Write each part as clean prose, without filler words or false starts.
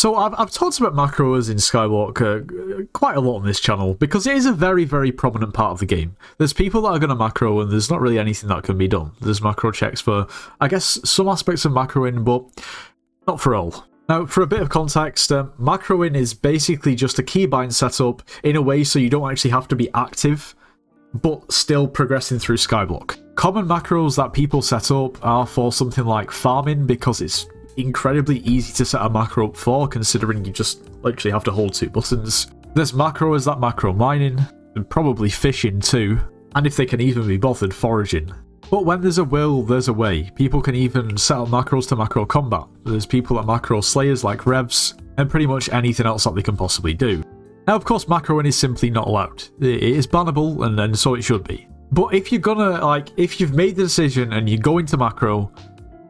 So I've talked about macros in Skyblock quite a lot on this channel because it is a very, very prominent part of the game. There's people that are going to macro and there's not really anything that can be done. There's macro checks for, I guess, some aspects of macroing, but not for all. Now, for a bit of context, macroing is basically just a keybind setup in a way so you don't actually have to be active, but still progressing through Skyblock. Common macros that people set up are for something like farming because it's incredibly easy to set a macro up for, considering you just literally have to hold 2 buttons. There's macros that macro mining, and probably fishing too, and if they can even be bothered, foraging. But when there's a will, there's a way. People can even set up macros to macro combat. There's people that macro slayers like revs, and pretty much anything else that they can possibly do. Now, of course, macroing is simply not allowed. It is bannable, and so it should be. But if you're gonna, if you've made the decision and you go into macro,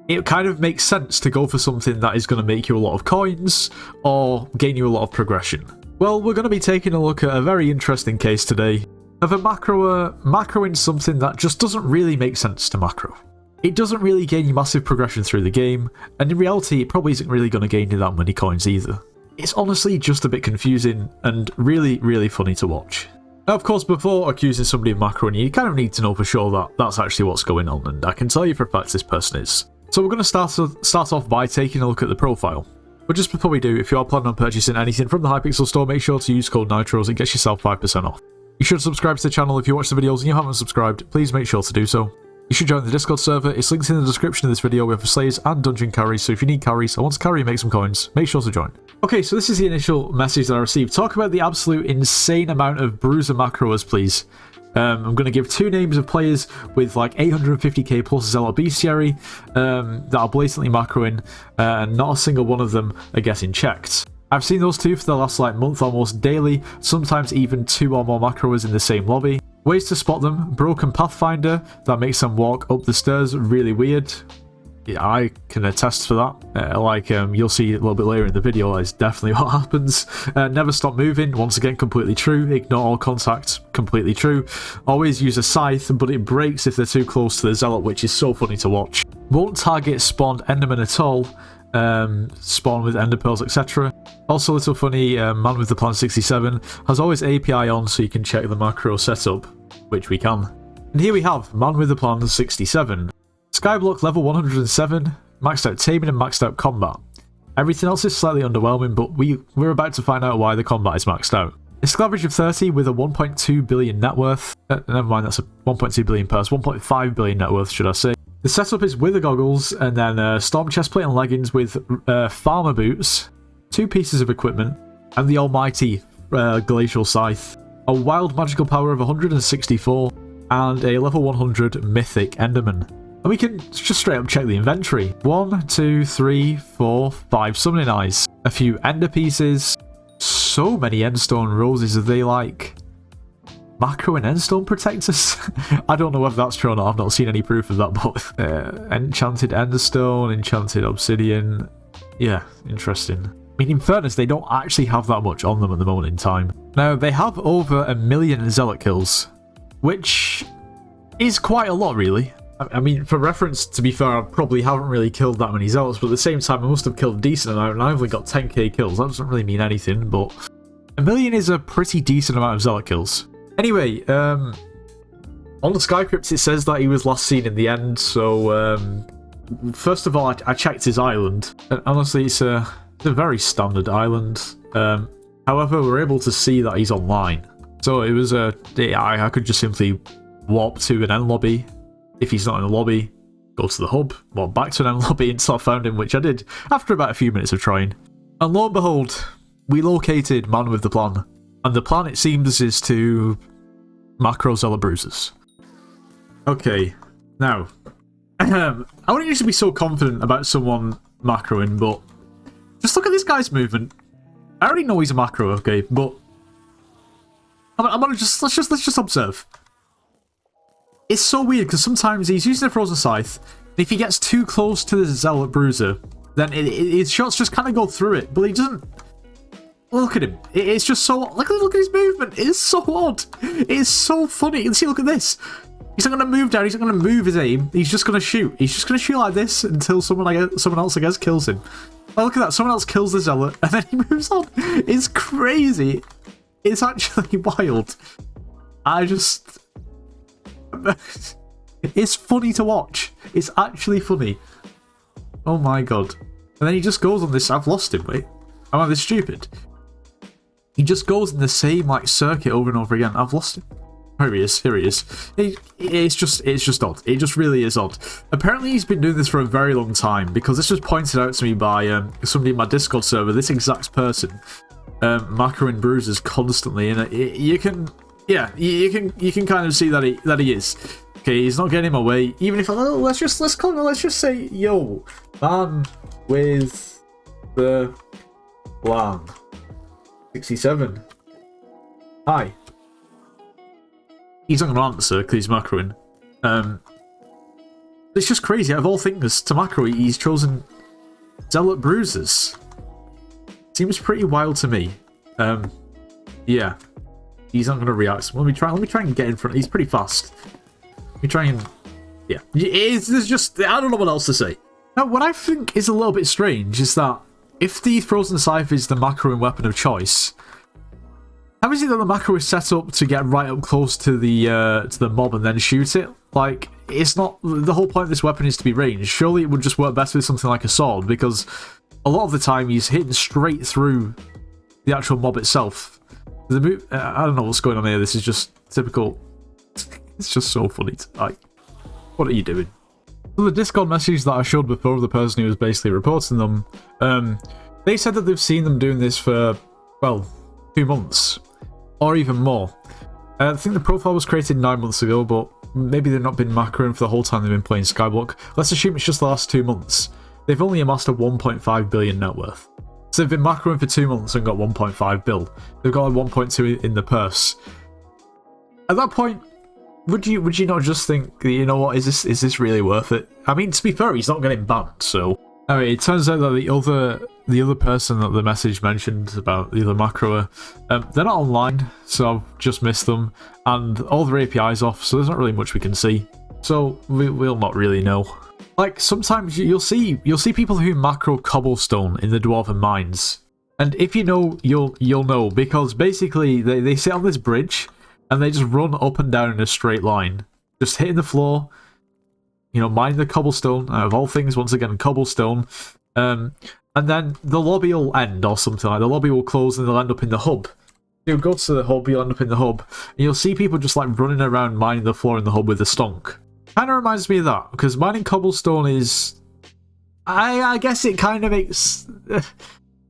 it kind of makes sense to go for something that is going to make you a lot of coins or gain you a lot of progression. Well, we're going to be taking a look at a very interesting case today of a macroer macroing something that just doesn't really make sense to macro. It doesn't really gain you massive progression through the game, and in reality it probably isn't really going to gain you that many coins either. It's honestly just a bit confusing and really, really funny to watch. Now, of course, before accusing somebody of macroing you kind of need to know for sure that that's actually what's going on, and I can tell you for a fact this person is. So we're going to start off by taking a look at the profile. But just before we do, if you are planning on purchasing anything from the Hypixel store, make sure to use code NITROS and get yourself 5% off. You should subscribe to the channel if you watch the videos and you haven't subscribed, please make sure to do so. You should join the Discord server, it's linked in the description of this video. We have slayers and dungeon carries, so if you need carries or want to carry and make some coins, make sure to join. Okay, so this is the initial message that I received. Talk about the absolute insane amount of bruiser macroers, please. I'm going to give 2 names of players with like 850k plus Zealot Bestiary that are blatantly macroing, and not a single one of them are getting checked. I've seen those 2 for the last month almost daily, sometimes even 2 or more macroers in the same lobby. Ways to spot them: broken pathfinder that makes them walk up the stairs really weird. Yeah, I can attest for that. You'll see a little bit later in the video, that is definitely what happens. Never stop moving, once again completely true. Ignore all contact, completely true. Always use a scythe, but it breaks if they're too close to the zealot, which is so funny to watch. Won't target spawned enderman at all. Spawn with ender pearls, etc. Also, a little funny, man with the plan 67 has always API on so you can check the macro setup, which we can. And here we have man with the plan 67. Skyblock level 107, maxed out taming and maxed out combat. Everything else is slightly underwhelming, but we're about to find out why the combat is maxed out. A skill average of 30 with a 1.2 billion net worth. Never mind, that's a 1.2 billion purse, 1.5 billion net worth, should I say. The setup is wither goggles, and then storm chestplate and leggings with farmer boots, 2 pieces of equipment, and the almighty glacial scythe. A wild magical power of 164, and a level 100 mythic enderman. And we can just straight up check the inventory. 1, 2, 3, 4, 5 summoning eyes. A few ender pieces. So many endstone roses. Are they like macro and endstone protectors? I don't know whether that's true or not. I've not seen any proof of that, but enchanted enderstone, enchanted obsidian. Yeah, interesting. I mean, in fairness, they don't actually have that much on them at the moment in time. Now, they have over 1 million zealot kills, which is quite a lot, really. I mean, for reference, to be fair, I probably haven't really killed that many zealots, but at the same time, I must have killed a decent amount, and I've only got 10k kills. That doesn't really mean anything, but 1 million is a pretty decent amount of zealot kills. Anyway, on the Skycrypt, it says that he was last seen in the end, so first of all, I checked his island, and honestly, it's a very standard island. However, we're able to see that he's online, so it was I could just simply warp to an end lobby. If he's not in the lobby, go to the hub, warp back to an end lobby until I found him, which I did after about a few minutes of trying. And lo and behold, we located man with the plan. And the plan, it seems, is to macro zealot bruisers. Okay, now, I wouldn't usually be so confident about someone macroing, but just look at this guy's movement. I already know he's a macro, okay, but I'm gonna let's just observe. It's so weird because sometimes he's using a frozen scythe, and if he gets too close to the zealot bruiser, then his shots just kind of go through it, but he doesn't. Look at him. It's just so... Look at his movement. It is so odd. It is so funny. You can see, look at this. He's not going to move down. He's not going to move his aim. He's just going to shoot. He's just going to shoot like this until someone else, I guess, kills him. Oh, look at that. Someone else kills the zealot and then he moves on. It's crazy. It's actually wild. It's funny to watch. It's actually funny. Oh my god. And then he just goes on this. I've lost him. Wait. Am I this stupid? He just goes in the same like circuit over and over again. I've lost him. Here he is. Here he is. It's just odd. It just really is odd. Apparently he's been doing this for a very long time, because this was pointed out to me by somebody in my Discord server. This exact person, macroing bruises constantly, and you can kind of see that he is. Okay, he's not getting him away. Even if let's just say, yo, man with the plan 67. Hi. He's not going to answer because he's macroing. It's just crazy. Out of all things to macro, he's chosen Zealot Bruisers. Seems pretty wild to me. Yeah. He's not going to react. Let me try and get in front. He's pretty fast. Let me try and... Yeah. There's just... I don't know what else to say. Now, what I think is a little bit strange is that if the Frozen Scythe is the macroing weapon of choice, how is it that the macro is set up to get right up close to the mob and then shoot it? Like, it's not... The whole point of this weapon is to be ranged. Surely it would just work best with something like a sword, because a lot of the time he's hitting straight through the actual mob itself. The move... I don't know what's going on here. This is just typical... It's just so funny. Like, what are you doing? So the Discord message that I showed before, the person who was basically reporting them, they said that they've seen them doing this for, well, 2 months. Or even more. I think the profile was created 9 months ago, but maybe they've not been macroing for the whole time they've been playing Skyblock. Let's assume it's just the last 2 months. They've only amassed a 1.5 billion net worth. So they've been macroing for 2 months and got 1.5 bill. They've got a 1.2 in the purse. At that point, would you not just think, you know what, is this really worth it? I mean, to be fair, he's not getting banned, so... Anyway, it turns out that the other person that the message mentioned about the other macroer, they're not online, so I've just missed them, and all their API's off, so there's not really much we can see. So we'll not really know. Like, sometimes you'll see people who macro cobblestone in the dwarven mines, and if you know, you'll know, because basically they sit on this bridge and they just run up and down in a straight line, just hitting the floor. You know, mine the cobblestone, out of all things, once again, cobblestone. And then the lobby will end or something like that. The lobby will close and they'll end up in the hub. You'll go to the hub, you'll end up in the hub, and you'll see people just like running around mining the floor in the hub with a stonk. Kind of reminds me of that, because mining cobblestone is... I guess it kind of makes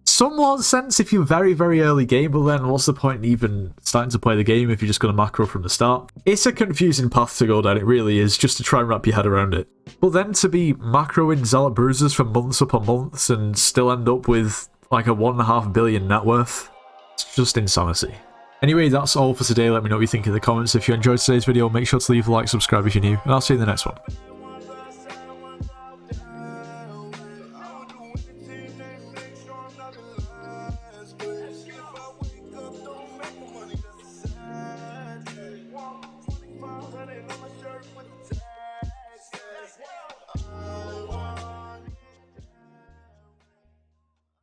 somewhat sense if you're very, very early game, but then what's the point in even starting to play the game if you're just going to macro from the start? It's a confusing path to go down, it really is, just to try and wrap your head around it. But then to be macroing Zealot Bruisers for months upon months and still end up with like a 1.5 billion net worth, it's just insanity. Anyway, that's all for today. Let me know what you think in the comments. If you enjoyed today's video, make sure to leave a like, subscribe if you're new, and I'll see you in the next one.